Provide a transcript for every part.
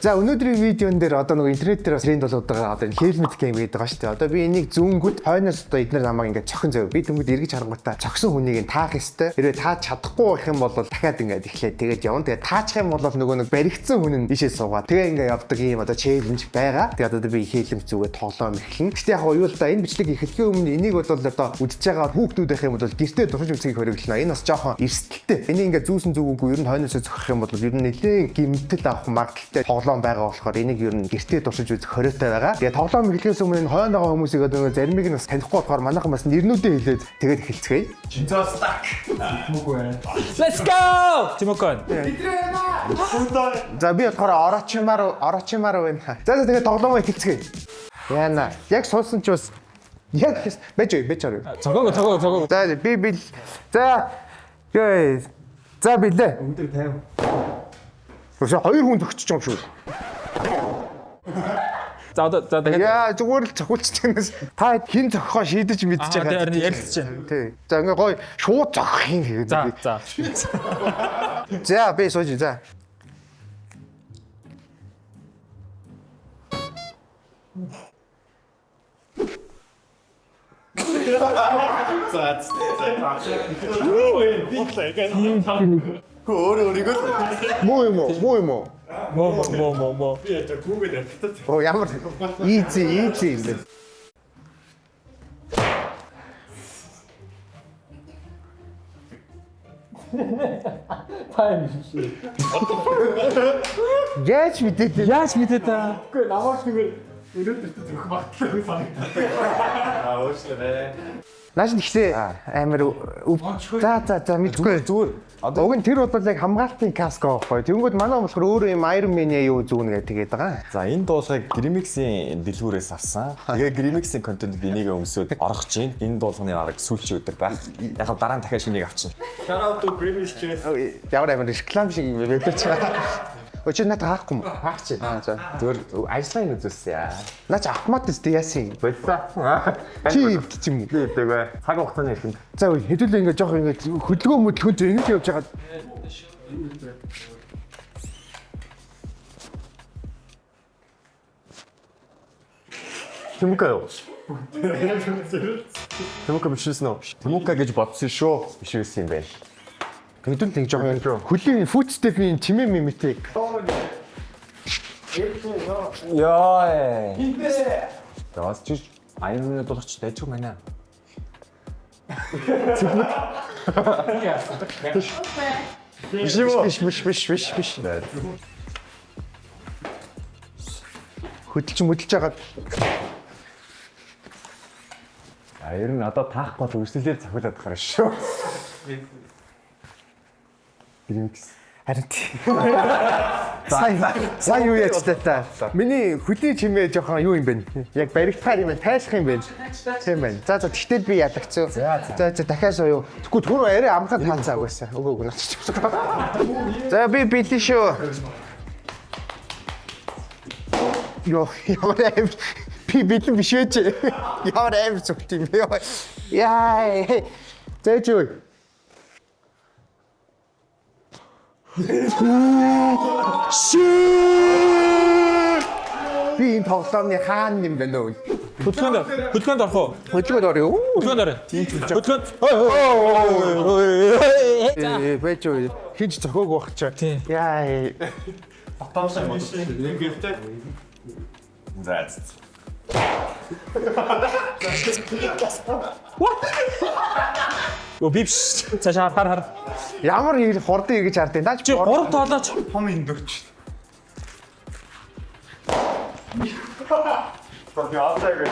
За өнөөдрийн видеон дээр одоо нөгөө интернет дээр бас тренд болоод байгаа одоо helmet game гэдэг байгаа шүү дээ. Одоо би энийг зүүнгүүд хойноос одоо эдгээр намайг ингээд цохин зав. Би тэнгүүд эргэж харангуйтаа цогсон хүнийг таах ёстой. Хэрвээ тааж чадахгүй байх юм бол дахиад ингээд эхлээд тэгээд явна. Тэгээд таачих юм бол нөгөө нэг баригдсан хүн нь ийшээ суугаад тэгээ ингээд явдаг юм одоо челленж байгаа. Тэгээд одоо би helmet зүгээ тоглоом эхлэн. Гэтэ яг юу л да энэ бичлэг эхлэхийн өмнө энийг бол одоо үдчихэж байгаа хүүхдүүд байх юм бол гэртээ дурсаж үзхийг хориглоно. Энэ бас жоохон эрсдэлтэй. Энийг ингээд зүүсэн зүгүүгүй ер нь хойноос зохих юм бол ер нь нэлээд гимтэл авах магадaltaй тоглоом байгаа болохоор энийг ер нь гэртээ дурсаж үзэх хориотой байгаа. Тэгээ тоглоом эхлэхээс өмнө хойно байгаа хүмүүсийг одоо заримыг нь бас танихгүй болохоор манайхан бас нэрнүүдээ хэлээд тэгээд эхэлцгээе. Чинзаас так. Тимокой. Let's go! Тимокой. За би болохоор орочимаар байна. За тэгээд тоглоом эхэлцгээе. Яна. Яг суусан ч бас яг байж. Цогоо. За би. За. Guys. За билээ. Өндөр 50. Өсөө хоёр хүн төгсөж байгаа юм шүү. За тэгээд Яа зүгээр л цохиулчих гэнээс та хин зохихоо шийдэж мэдчихэж байгаа. тэгээд ярилцж байна. Тий. За ингээ гоё шууд зохих юм гэдэг. За. За би сууж за. Муу юм уу? Мо. Би яа гүүгээд явтаа. Оо ямар easy юм бэ. Тайм. Яаж мэдээ та? Үгүй намайг зүгээр өнөөдөр зөх багтлаа санагдав. Уушлаа. Нааш ихтэй амар за мэдгүй зүгээр. Уг нь тэр бол яг хамгаалтын каск аахгүй. Тэнгүүд манай болохоор өөрөө юм Iron Man-ийн юу зүүн гэдэг байгаа. За энэ дуулыг Grimix-ийн дэлгүүрээс авсан. Тэгээ Grimix-ийн контент энийг өмсөд орох чинь энэ дуулганы арга сүүлчийн өдөр байх. Яг дараа нь дахиад шинийг авчихна. Shout out to Grimix Chess. Ямар амар реклам шиг юм байлаач. Өчигдөр надад хаахгүй юм. Хаагч. За зүгээр ажлын үзүүлсэн яа. Наач автомат тест яасан юм. Боллоо. Чи ивдчих юм уу? Тэгвэ. Цаг хугацааны хэрхэнд. За хэдүүлээ ингээ жоох ингээ хөдөлгөөн ингэж явж байгаа. Тимука бишсэн үү? Тимука гэж бодсон шүү. Биш байсан юм байна. Хэдүүлээ жоох хөлийн footstep-ийн чимээ мимитийг. Яа. Таас чи аймны дуулгач дайчих юм байна. Биш. Хөдөлж байгаа. Ер нь одоо таах бол өрсөлдөөр цохиулаад гарна шүү. Grimix. Харин сайн юу яаж та. Миний хөлийн чимээ жоохон юу юм бэ? Яг баригдахаар юм тайлах юм бэ? Тийм байна. За тэгтэл би ядагцсан. За дахиад сууя. Тэгвэл түрүү арай амхаад хаалцаа угаасаа. Үгүй наач. За би бэлэн шүү. Ямар аим би бэлэн биш вэ? Ямар аим зүгт юм бэ? Яа. Зээч. Би энэ тоглоомны хаан юм байна уу? Хөдөлгөөнд орох уу? Хөдөлгөөнд орё. Хөдөлгөөнд орё. Хөдөлгөөнд. Бэж үү. Хинч зохиог байх чаа. Яа. Батаасан юм уу? Ингэвтэй. За. Бипс. Цаашаа хар. Ямар хурдан ингэж хардیں۔ Даач Чи 3 тоолооч. Том эндөгч. Тоо яатаг.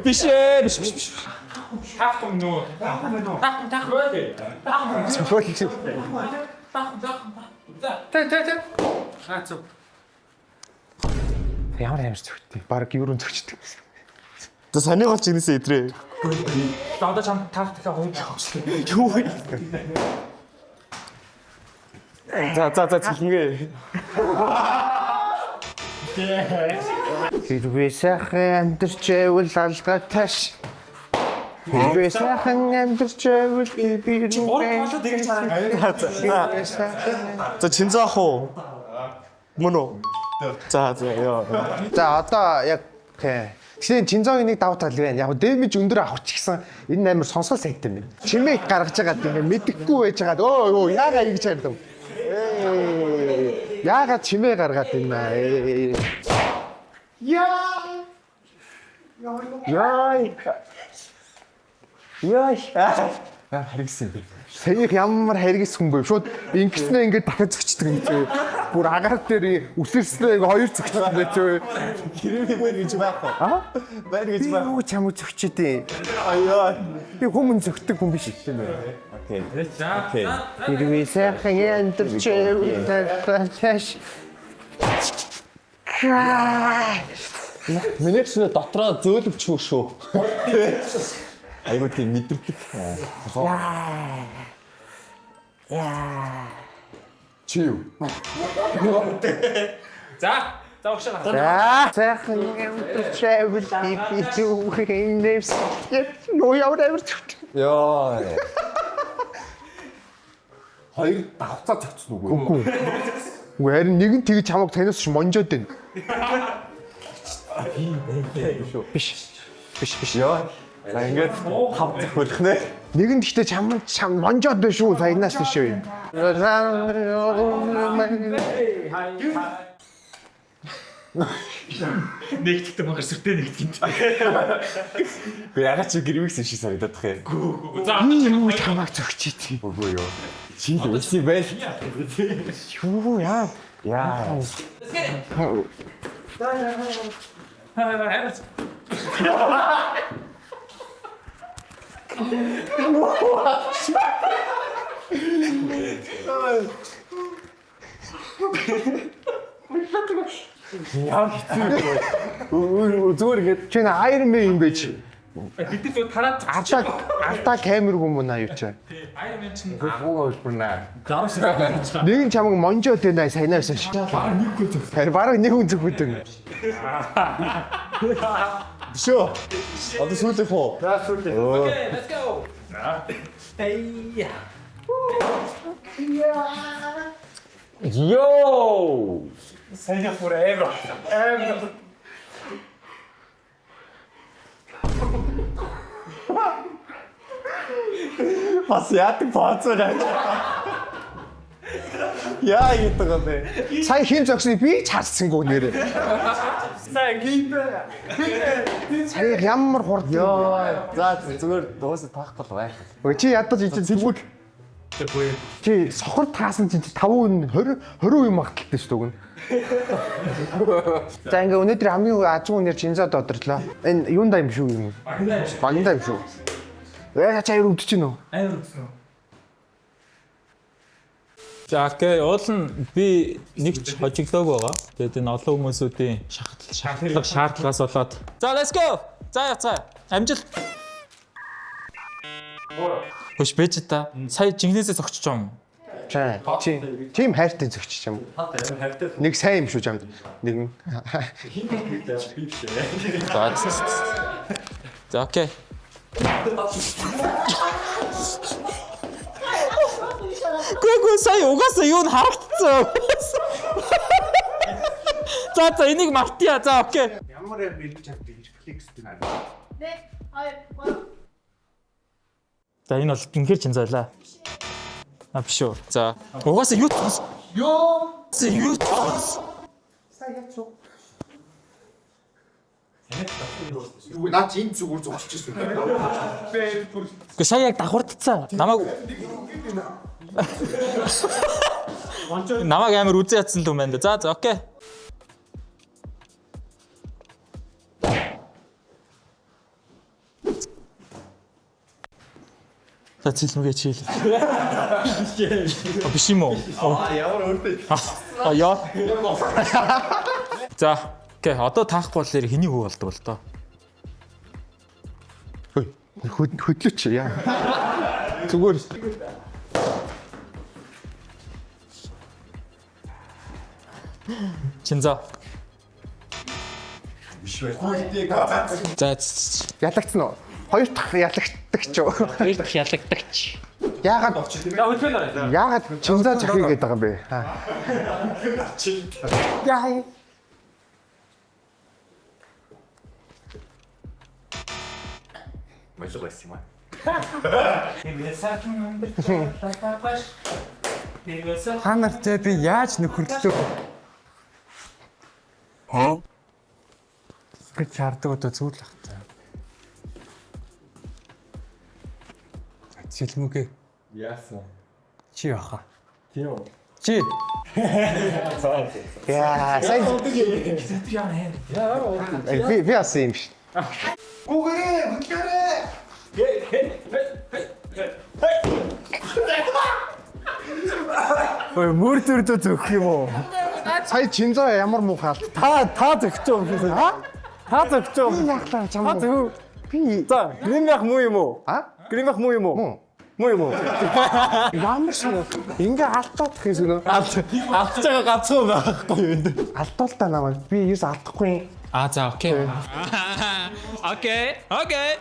Биш. Таах юм нөө. Таах. Тэ. Хаац. Ямар амар зүгтээ. Бараг юурын зүгчдэг. За саний гол чинээсээ идрээ. Одоо чам таах дахиад хоёр авчихсан. Юу вэ? За цэлнгээ. Хэрвээ сайхан амьдарч байвал алгаташ. Би сайхан амьдарч байвал би Болоод тэгж чараа. За Чинзо ах уу? Мөн үү? За ёо. За одоо яг тэгэхээр Чинзогийн нэг давуу тал байна. Яг дэмэж өндөр авах ч гэсэн энэ амар сонсгол сайтай юм. Чимээг гаргаж байгаад ингэ мэдэхгүй байж байгаад өө яагаад ингэж ярьдаг. Яагаад чимээ гаргаад байна аа. Яа. Харигсан. Саяг ямар харгис хүн байв. Шууд ингэснээ ингээд дахиад зөгчдөг юм чи. Бүр агаар дээр үсэрснээ хоёр зөгчдөг юм чи. Хэрэг байна гэж байхгүй. Байна гэж Би юу ч юм зөгчдөө. Аяа. Би хүмүүн зөгтөг хүн биш юм байна. Окей. За. Окей. Хэрвээ сайхан яндарч тааш. Миний чинь дотроо зөөлөвч шүү. Айгуу тийм мэдрэгдэх. Чи юу? За. За өгшөө. За сайхан яндарч би юу хийнэс. Нөө яваад Яа. Хоёр давхцаа цацсан уу? үгүй. Үгүй харин нэг нь тэгж хамаг танаас ч монжоод байна. Биш. Яа. За ингээд хав захиулах нэ. Нэг нь гэхдээ чам монжоод байна шүү. Саянаас нь шүү. Нэгтгэдэг магаар сүртэй нэгтгэв. Би ягаад чи гэрмикс шиг санагдаад тах юм. За. Юу хамаг зөгчий. Үгүй юу. Чи л үгүй байл. Юу яа. Яа. Яа хэцүү. Зүгээр ингээд Чи нэ Iron Man юм байж. Бид зөв тараад Артаа камер хүмүүс аа юу ч. Iron Man чинь буугаа үлбэрнэ. Нэг нь чамаг монжоод байна саянаас ш. Бараг нэг хүн зөвхөдөг. Бишөө. Одоо сүүлэх үү? Okay, let's go. Hey. Йоо. Сайн forever. Бас яадаг бооцоо. Яа гэдэг юм бэ? Сая хин зогсныг би ч харсангүй нэрээ. Сайн гимбэ. Сая ямар хурд. Йоо. За зүгээр дуусах таахгүй бай. Чи ядаж ичэн сэлбэг. Чи сохор таасан чинь 5 20 юм агталтай шүү дээ. За ингээ өнөөдөр хамгийн азуу нэр Чинзод одрлоо. Энэ юунда юм шүү юм. Багнда юм шүү. Чаяр өвдөж гинөө. Амар үсэн. За окей, уул нь би нэг ч хожиглоог байгаа. Тэгээд энэ олон хүмүүсүүдийн шаардлагаас болоод. За let's go. За. Амжилт. Хөш бэж та. Сая жинхнээсээ зогсож байгаа юм. Чи тийм хайртай зөгчч юм. Нэг сайн юм шүү чамд. Нэг нь. За окей. Гүг сая угаасаа юу н харагдсан. За энийг мартъя. За окей. Ямар яг бэлж чаддаг рефлекстэй. 네, 아, За энэ бол гинхэр Чинзойлаа. Биш үү. За угаасаа юу тус? Юу тус? Наа чи энэ зүгээр зогсчихсон. Гэхдээ сая яг давхардцсан. Намайг амар үзээ ядсан л юм байна да. За окей. За цэлмэгээ чийл. Биш юм уу? Ямар өөртөө. Яа. За окей. Одоо таахгүй болохоор хэний хүү болдог бол доо. Хөдлөч яа. Зүгээр. Чинза. Биш бай. За Ялагдсан уу? Хоёр дахь ялагддаг ч юу. Хоёр дахь ялагдагч. Яагаад чинзаа зохиё гэдэг юм бэ? Яа. Мэлэг байсан юм аа. Та нартай би яаж нөхөрлөө? гэж шаарддаг одоо зүйл ах та. Сэлмүгэ. Яасан. Чи яха. Тийм үү? Чи. Яа, сайн. Би асан юм ш. Ой мөр төрдөө зөх юм уу? Сая чинзаа ямар муухай алт. Та зөгчөө юм шиг. Та зөгчөө. Яахлаа чам. Та зөв. Би За, гримях муу юм уу? а? Гримях муу юм уу? Муу. Муу юм уу? Ямар шиг ингээ алдаад хэс өнөө. Алдж байгаа ганцхан байхгүй юу энэ? Алдуултаа намайг. Би юус алдахгүй. Аа за окей. Окей. Окей.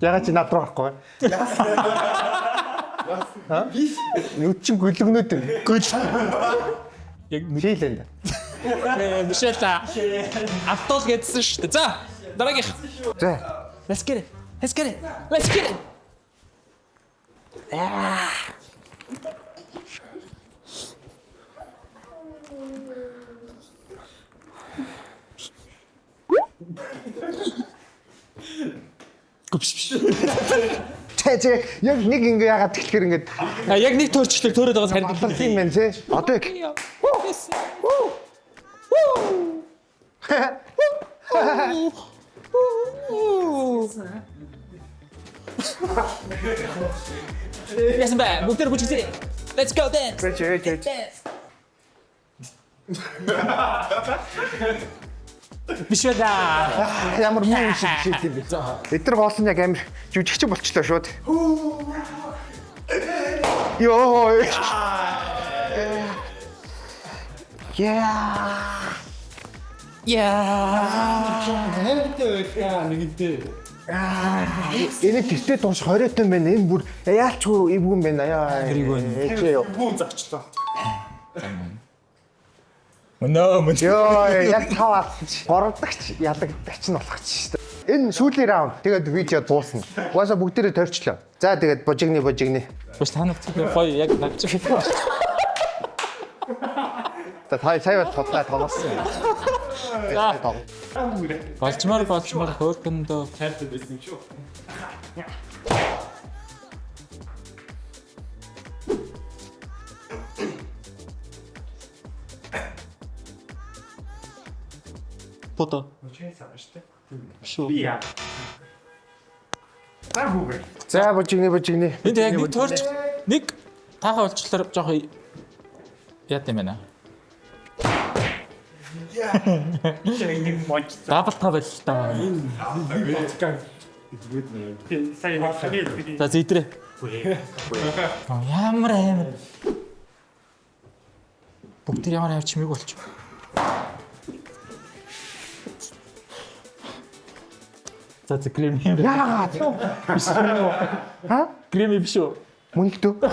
Ягаад чи над руу гарахгүй? Нүд чин гөлгөнөөд гөл. Яг Шийлэнд. Мишэл та. Автол гэдсэн шүү дээ. За, дараагийнх. За. Let's get it. Let's get it. Let's get it. Тэ яг нэг ингээ ягаад тэгэхээр ингээд А яг нэг төрчлөг төрөөд байгаа харин баллах юм байна тий. Одоо их. Яасан бэ? Бүгд бүжигсэй. Let's go dance. Биш үү да. Ямар муу шиг юм бэ? Эдгээр хоолн яг амир жүжигч болчлоо шууд. Йоо. Яа. Энэ тэртээ дууш 20 тон байна. Энэ бүр яалчгүй эвгүй юм байна. Яа. Бүү зогчлоо. Мөн. Йоо, яг тав бордогч ялагдагч нь болох ч шүү дээ. Энэ сүүлийн раунд. Тэгээд видео дуусна. Угаасаа бүгдээрээ тойрчлоо. За тэгээд божигны. Бас та нарт гоё яг навч. За сая бол тодлаа тоглосон. Болчмаар хөөрхөндөө Хайртай байсан юм шүү. фото. Би яа. За божигны. Энд яг нэг төрч нэг таахаа олчлоор жоох яат юм байна. Нэг мод. Дабл та байл та. За зэтрэ. Ямар бүгд ямар авч чимээг болчих. За крем юм. Яагаад? Ха? Крем биш үү? Мөнхтөө.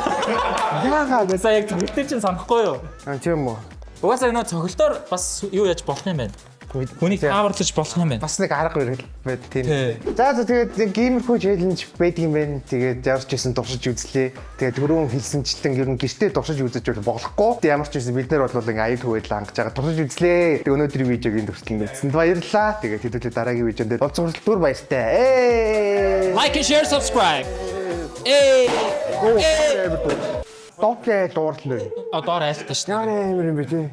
Яагаад? За яг тэгтэр чинь санахгүй юу? Тийм үү. Угаасаа энэ цогцолтоор бас юу яаж болох юм бэ? Хүнийг тааварлаж болох юм байна. Бас нэг арга барил байд тийм. Тий. За тэгээд нэг геймерхүү челленж байдаг юм байна. Тэгээд явж исэн туршиж үзлээ. Тэгээд түрүүн хэлсэнчлэн ер нь гэртээ туршиж үзэж болохгүй. Ямар ч байсан бид нар бол ингээ аяг хөвөл хангаж байгаа туршиж үзлээ. Тэгээд өнөөдрийн видеог энэ төрслөн мэдсэнд баярлалаа. Тэгээд хэдүүлээ дараагийн видеонд олзуурал түр баяртай. Like and share, subscribe. Доотлээ дуурлаа. Доор айлтаа шүү дээ. Яа нэмэр юм бэ тий.